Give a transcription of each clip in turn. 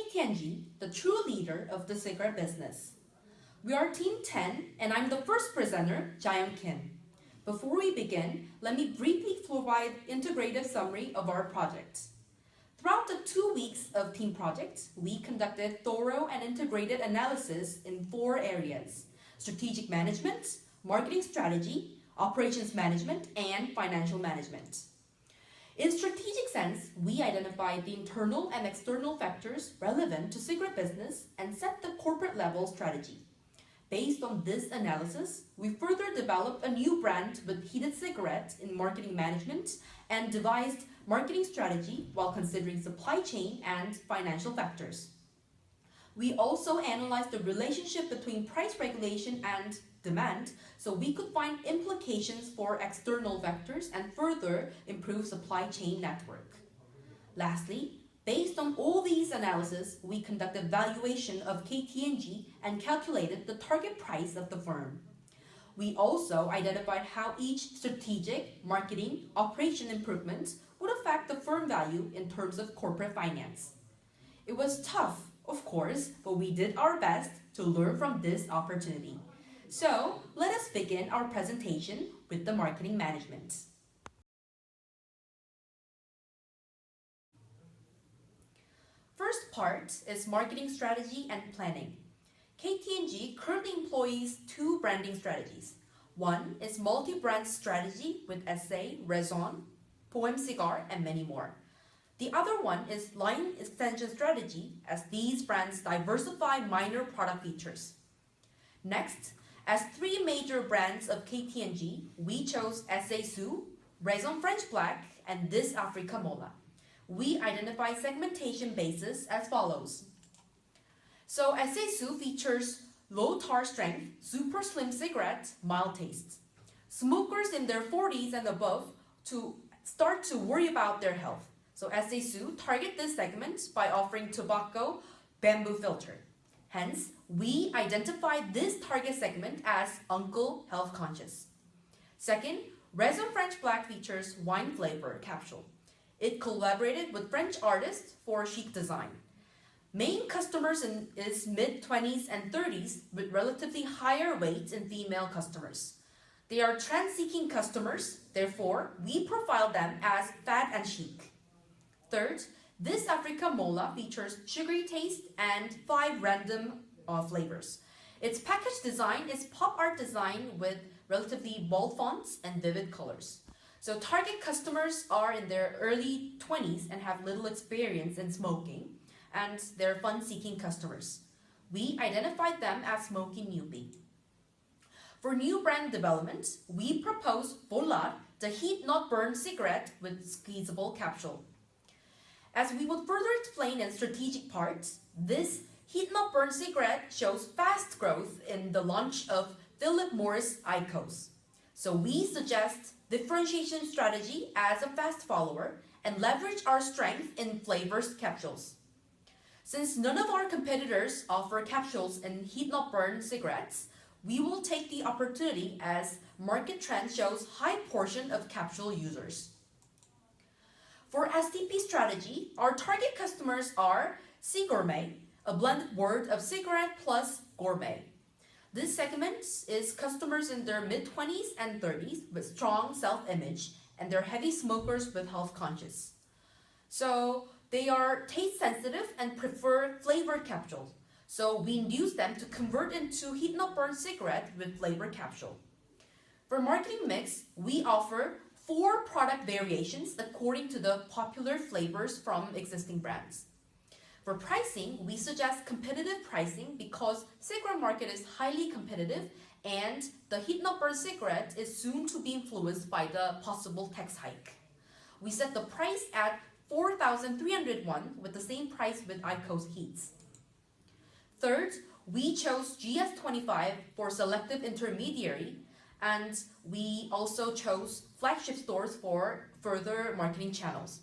KTNG, the true leader of the cigarette business. We are Team 10, and I'm the first presenter, Jaeyoung Kim. Before we begin, let me briefly provide integrative summary of our project. Throughout the 2 weeks of team project, we conducted thorough and integrated analysis in 4 areas: strategic management, marketing strategy, operations management, and financial management. In strategic sense, we identified the internal and external factors relevant to cigarette business and set the corporate level strategy. Based on this analysis, we further developed a new brand with heated cigarette in marketing management and devised marketing strategy while considering supply chain and financial factors. We also analyzed the relationship between price regulation and demand so we could find implications for external factors and further improve supply chain network. Lastly, based on all these analyses, we conducted valuation of KTNG and calculated the target price of the firm. We also identified how each strategic, marketing, operation improvements would affect the firm value in terms of corporate finance. It was tough, of course, but we did our best to learn from this opportunity. So, let us begin our presentation with the marketing management. First part is marketing strategy and planning. KTNG currently employs 2 branding strategies. One is multi-brand strategy with SA, Raison, Poem Cigar, and many more. The other one is line extension strategy as these brands diversify minor product features. Next, as 3 major brands of KTNG, we chose SA Sue, Raison French Black, and This Africa Mola. We identify segmentation basis as follows. So SA Sue features low tar strength, super slim cigarette, mild taste. Smokers in their 40s and above to start to worry about their health. So SA Sue target this segment by offering tobacco bamboo filter. Hence, we identified this target segment as Uncle Health Conscious. Second, Raison French Black features wine flavor capsule. It collaborated with French artists for chic design. Main customers is mid-20s and 30s with relatively higher weight in female customers. They are trend-seeking customers, therefore, we profile them as fat and chic. Third, This Africa Mola features sugary taste and 5 random flavors. Its package design is pop art design with relatively bold fonts and vivid colors. So target customers are in their early 20s and have little experience in smoking, and they're fun-seeking customers. We identified them as smoking newbie. For new brand development, we propose Volar, the heat not burn cigarette with squeezable capsule. As we will further explain in strategic parts, this heat not burn cigarette shows fast growth in the launch of Philip Morris IQOS. So we suggest differentiation strategy as a fast follower and leverage our strength in flavors capsules. Since none of our competitors offer capsules in heat not burn cigarettes, we will take the opportunity as market trend shows high portion of capsule users. For SDP strategy, our target customers are C-Gourmet, a blended word of cigarette plus gourmet. This segment is customers in their mid-20s and 30s with strong self-image, and they're heavy smokers with health conscious. So they are taste sensitive and prefer flavored capsules. So we induce them to convert into heat not burn cigarette with flavored capsule. For marketing mix, we offer 4 product variations according to the popular flavors from existing brands. For pricing, we suggest competitive pricing because cigarette market is highly competitive and the heat not burn cigarette is soon to be influenced by the possible tax hike. We set the price at 4,300 won with the same price with IQOS heats. Third, we chose GS25 for selective intermediary, and we also chose flagship stores for further marketing channels.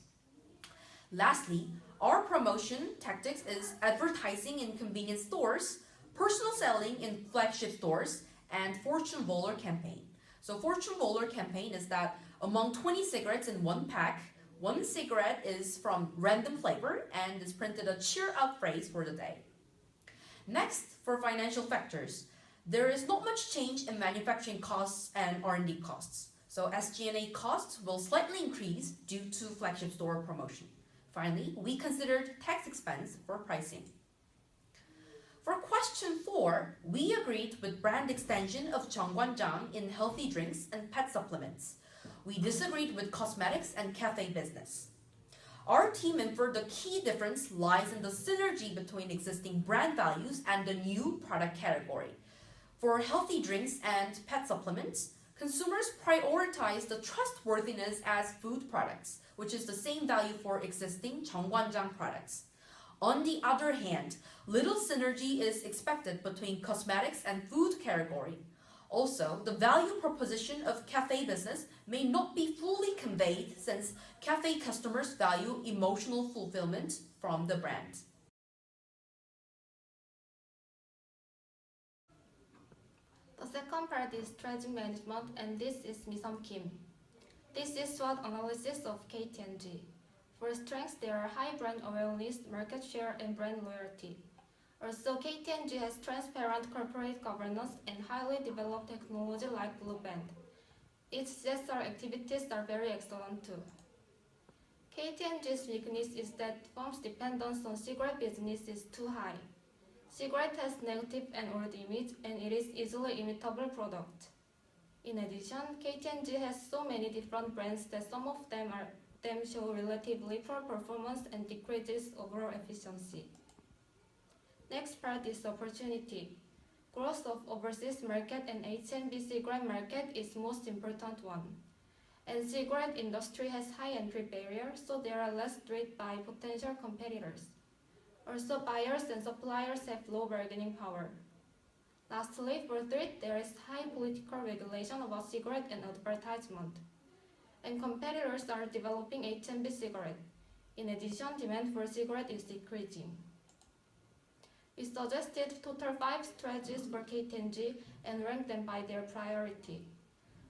Lastly, our promotion tactics is advertising in convenience stores, personal selling in flagship stores, and fortune roller campaign. So fortune roller campaign is that among 20 cigarettes in 1 pack, One cigarette is from random flavor and is printed a cheer up phrase for the day. Next, for financial factors, there is not much change in manufacturing costs and R&D costs. So SG&A costs will slightly increase due to flagship store promotion. Finally, we considered tax expense for pricing. For question 4, we agreed with brand extension of 정관장 in healthy drinks and pet supplements. We disagreed with cosmetics and cafe business. Our team inferred the key difference lies in the synergy between existing brand values and the new product category. For healthy drinks and pet supplements, consumers prioritize the trustworthiness as food products, which is the same value for existing 정관장 products. On the other hand, little synergy is expected between cosmetics and food category. Also, the value proposition of cafe business may not be fully conveyed since cafe customers value emotional fulfillment from the brand. The second part is strategic management, and this is Misam Kim. This is SWOT analysis of KT&G. For strengths, there are high brand awareness, market share, and brand loyalty. Also, KT&G has transparent corporate governance and highly developed technology like Blue Band. Its CSR activities are very excellent too. KT&G's weakness is that firm's dependence on cigarette business is too high. Cigarette has negative and old image, and it is easily imitable product. In addition, KT&G has so many different brands that some of them show relatively poor performance and decreases overall efficiency. Next part is opportunity. Growth of overseas market and H&B cigarette market is most important one. And cigarette industry has high entry barriers, so they are less threatened by potential competitors. Also, buyers and suppliers have low bargaining power. Lastly, for threat, there is high political regulation about cigarette and advertisement. And competitors are developing H&B cigarette. In addition, demand for cigarette is decreasing. We suggested total 5 strategies for KT&G and ranked them by their priority.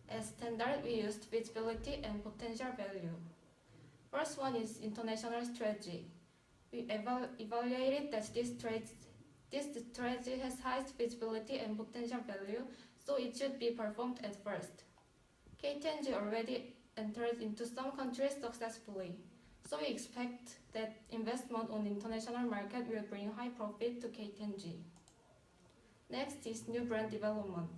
As standard, we used visibility and potential value. First one is international strategy. We evaluated that this strategy has highest visibility and potential value, so it should be performed at first. KT&G already entered into some countries successfully, so we expect that investment on international market will bring high profit to KT&G. Next is new brand development.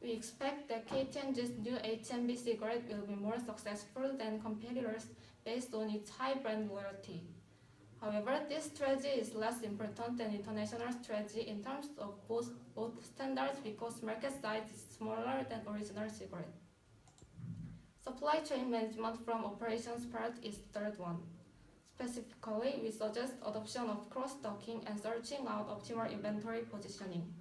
We expect that KT&G's new H&B cigarette will be more successful than competitors based on its high brand loyalty. However, this strategy is less important than international strategy in terms of both standards because market size is smaller than original cigarette. Supply chain management from operations part is third one. Specifically, we suggest adoption of cross-stocking and searching out optimal inventory positioning.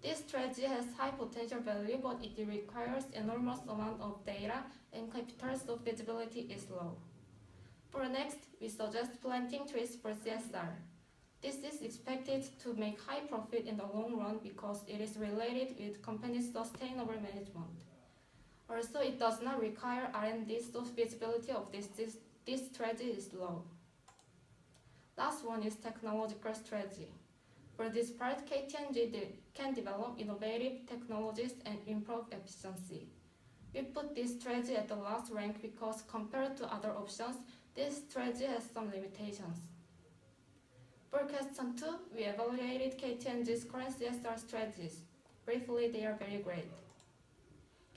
This strategy has high potential value, but it requires enormous amount of data and capital, so feasibility is low. For next, we suggest planting trees for CSR. This is expected to make high profit in the long run because it is related with company's sustainable management. Also, it does not require R&D, so feasibility of this strategy is low. Last one is technological strategy. For this part, KT&G can develop innovative technologies and improve efficiency. We put this strategy at the last rank because compared to other options, this strategy has some limitations. For question 2, we evaluated KT&G's current CSR strategies. Briefly, they are very great.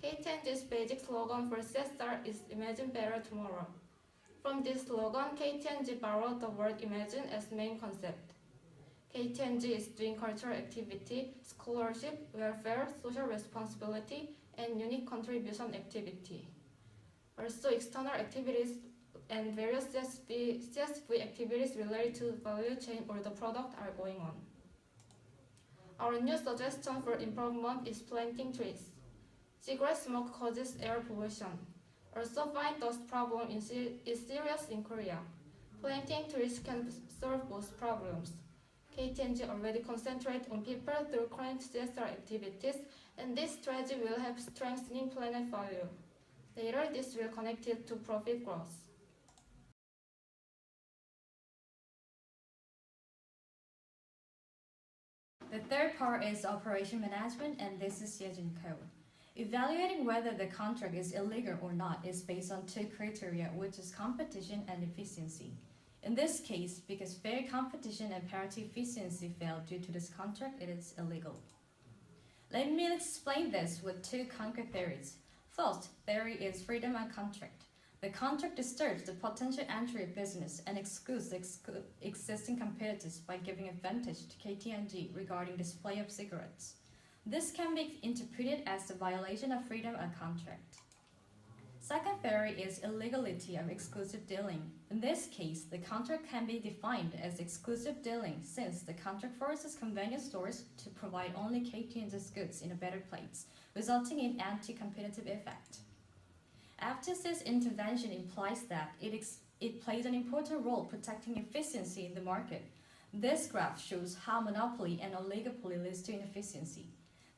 KT&G's basic slogan for CSR is Imagine Better Tomorrow. From this slogan, KT&G borrowed the word imagine as main concept. KT&G is doing cultural activity, scholarship, welfare, social responsibility, and unique contribution activity. Also, external activities and various CSV activities related to the value chain or the product are going on. Our new suggestion for improvement is planting trees. Cigarette smoke causes air pollution. Also, fine dust problem is serious in Korea. Planting trees can solve both problems. KT&G already concentrate on people through current CSR activities, and this strategy will help strengthening planet value. Later, this will connect it to profit growth. The third part is operation management, and this is Yejin code. Evaluating whether the contract is illegal or not is based on two criteria, which is competition and efficiency. In this case, because fair competition and parity efficiency failed due to this contract, it is illegal. Let me explain this with two concrete theories. First theory is freedom of contract. The contract disturbs the potential entry of business and excludes existing competitors by giving advantage to KT&G regarding display of cigarettes. This can be interpreted as a violation of freedom of contract. Second theory is illegality of exclusive dealing. In this case, the contract can be defined as exclusive dealing since the contract forces convenience stores to provide only KT&G's goods in a better place, resulting in anti-competitive effect. FTC's intervention implies that it plays an important role protecting efficiency in the market. This graph shows how monopoly and oligopoly leads to inefficiency.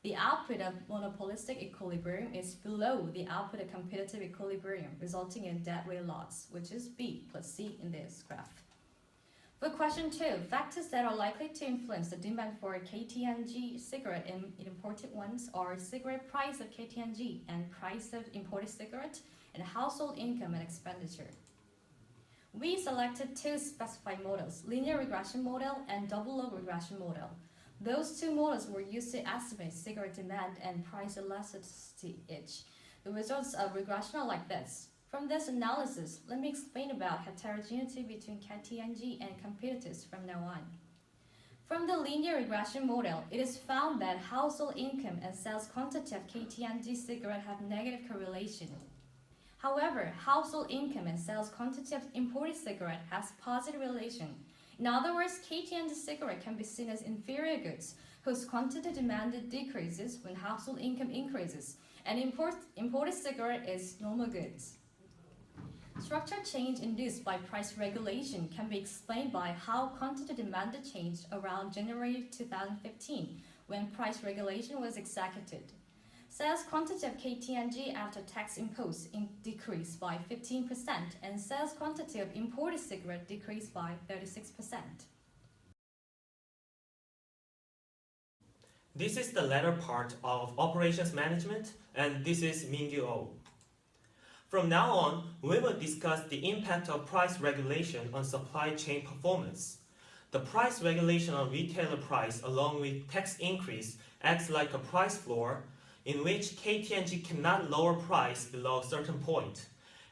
The output of monopolistic equilibrium is below the output of competitive equilibrium, resulting in deadweight loss, which is B plus C in this graph. For question 2, factors that are likely to influence the demand for KT&G cigarette and imported ones are cigarette price of KT&G and price of imported cigarette and household income and expenditure. We selected two specified models, linear regression model and double log regression model. Those two models were used to estimate cigarette demand and price elasticity each. The results of regression are like this. From this analysis, let me explain about heterogeneity between KT&G and competitors from now on. From the linear regression model, it is found that household income and sales quantity of KT&G cigarette have negative correlation. However, household income and sales quantity of imported cigarette has positive relation. In other words, KT&G cigarette can be seen as inferior goods, whose quantity demanded decreases when household income increases, and imported cigarette is normal goods. Structure change induced by price regulation can be explained by how quantity demanded changed around January 2015, when price regulation was executed. Sales quantity of KT&G after tax imposed decreased by 15%, and sales quantity of imported cigarette decreased by 36%. This is the latter part of operations management, and this is Mingyu Oh. From now on, we will discuss the impact of price regulation on supply chain performance. The price regulation on retailer price along with tax increase acts like a price floor in which KT&G cannot lower price below a certain point.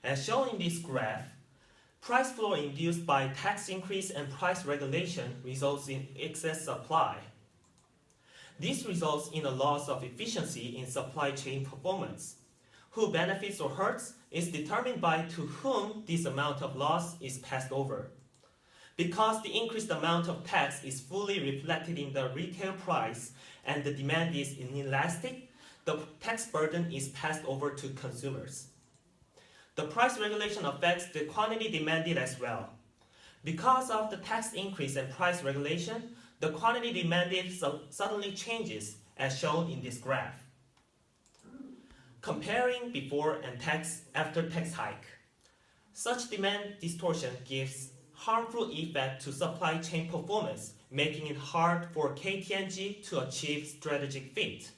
As shown in this graph, price floor induced by tax increase and price regulation results in excess supply. This results in a loss of efficiency in supply chain performance. Who benefits or hurts is determined by to whom this amount of loss is passed over. Because the increased amount of tax is fully reflected in the retail price and the demand is inelastic, the tax burden is passed over to consumers. The price regulation affects the quantity demanded as well. Because of the tax increase and price regulation, the quantity demanded suddenly changes as shown in this graph. Comparing before and after tax hike. Such demand distortion gives harmful effect to supply chain performance, making it hard for KT&G to achieve strategic fit.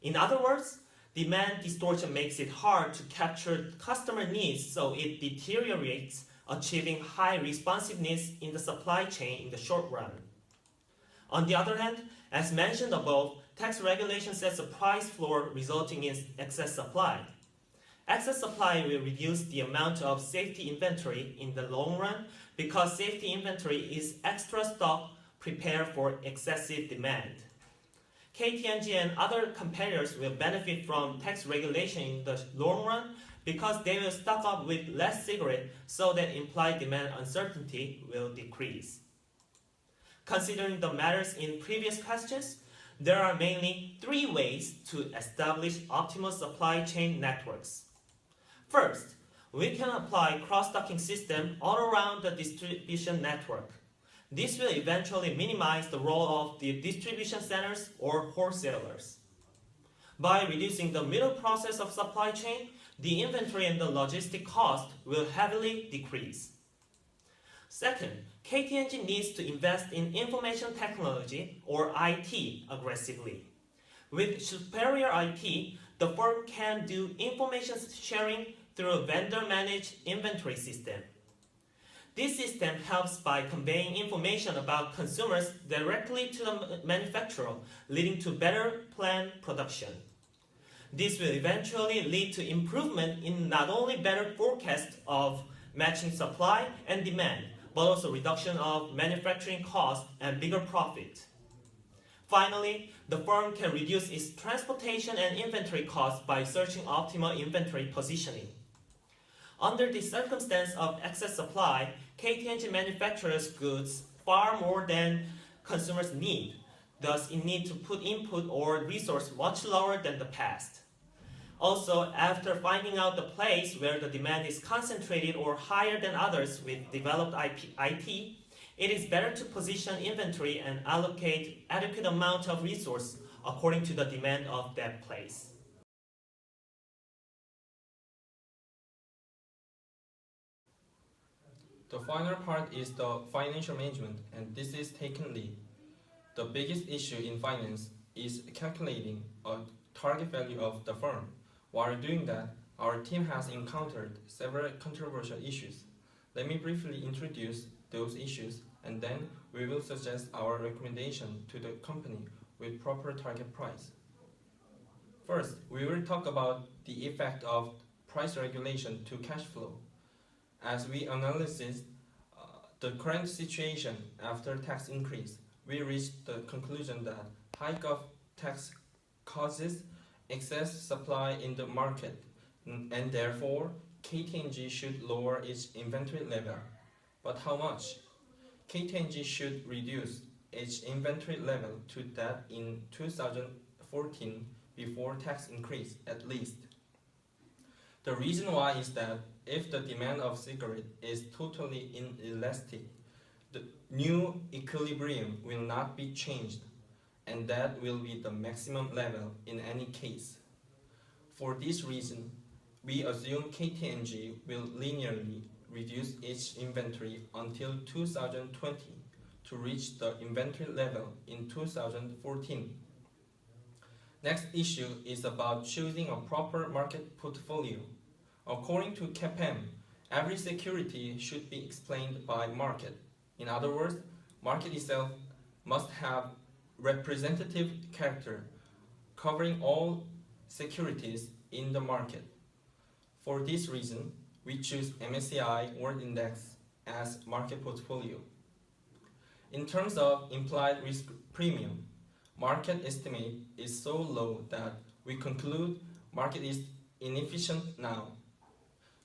In other words, demand distortion makes it hard to capture customer needs, so it deteriorates achieving high responsiveness in the supply chain in the short run. On the other hand, as mentioned above, tax regulation sets a price floor resulting in excess supply. Excess supply will reduce the amount of safety inventory in the long run because safety inventory is extra stock prepared for excessive demand. KT&G and other competitors will benefit from tax regulation in the long run because they will stock up with less cigarette so that implied demand uncertainty will decrease. Considering the matters in previous questions, there are mainly three ways to establish optimal supply chain networks. First, we can apply cross-docking system all around the distribution network. This will eventually minimize the role of the distribution centers or wholesalers. By reducing the middle process of supply chain, the inventory and the logistic cost will heavily decrease. Second, KTNG needs to invest in information technology or IT aggressively. With superior IT, the firm can do information sharing through a vendor-managed inventory system. This system helps by conveying information about consumers directly to the manufacturer, leading to better planned production. This will eventually lead to improvement in not only better forecast of matching supply and demand, but also reduction of manufacturing costs and bigger profit. Finally, the firm can reduce its transportation and inventory costs by searching optimal inventory positioning. Under the circumstance of excess supply, KTNG manufactures goods far more than consumers need. Thus, it needs to put input or resource much lower than the past. Also, after finding out the place where the demand is concentrated or higher than others with developed IT, it is better to position inventory and allocate adequate amount of resource according to the demand of that place. The final part is the financial management, and this is taken lead. The biggest issue in finance is calculating a target value of the firm. While doing that, our team has encountered several controversial issues. Let me briefly introduce those issues, and then we will suggest our recommendation to the company with proper target price. First, we will talk about the effect of price regulation to cash flow. As we analyze the current situation after tax increase, we reached the conclusion that hike of tax causes excess supply in the market, and therefore KTNG should lower its inventory level. But how much? KTNG should reduce its inventory level to that in 2014 before tax increase at least. The reason why is that if the demand of cigarette is totally inelastic, the new equilibrium will not be changed, and that will be the maximum level in any case. For this reason, we assume KTNG will linearly reduce its inventory until 2020 to reach the inventory level in 2014. Next issue is about choosing a proper market portfolio. According to CAPM, every security should be explained by market. In other words, market itself must have representative character, covering all securities in the market. For this reason, we choose MSCI World Index as market portfolio. In terms of implied risk premium, market estimate is so low that we conclude market is inefficient now.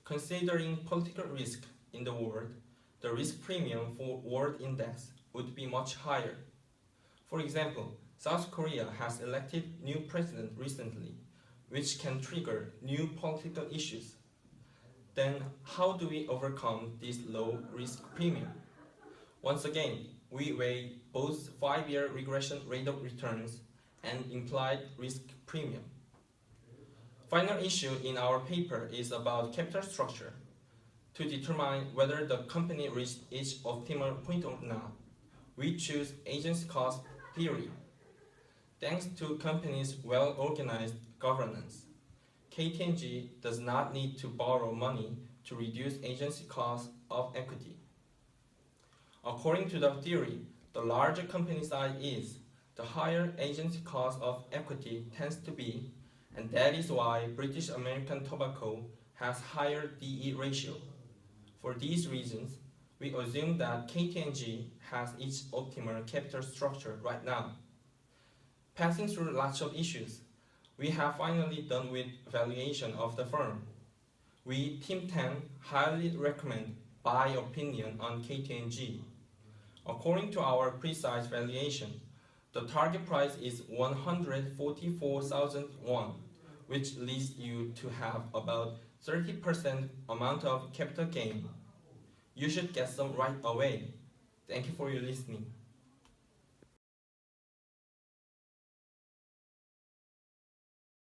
Considering political risk in the world, the risk premium for World Index would be much higher. For example, South Korea has elected new president recently, which can trigger new political issues. Then how do we overcome this low risk premium? Once again, we weigh both 5-year regression rate of returns and implied risk premium. Final issue in our paper is about capital structure. To determine whether the company reached its optimal point or not, we choose agency cost theory. Thanks to companies' well-organized governance, KTNG does not need to borrow money to reduce agency cost of equity. According to the theory, the larger company size is, the higher agency cost of equity tends to be, and that is why British American Tobacco has higher DE ratio. For these reasons, we assume that KTNG has its optimal capital structure right now. Passing through lots of issues, we have finally done with valuation of the firm. We, Team 10, highly recommend buy opinion on KTNG. According to our precise valuation, the target price is 144,000 won, which leads you to have about 30% amount of capital gain. You should get some right away. Thank you for your listening.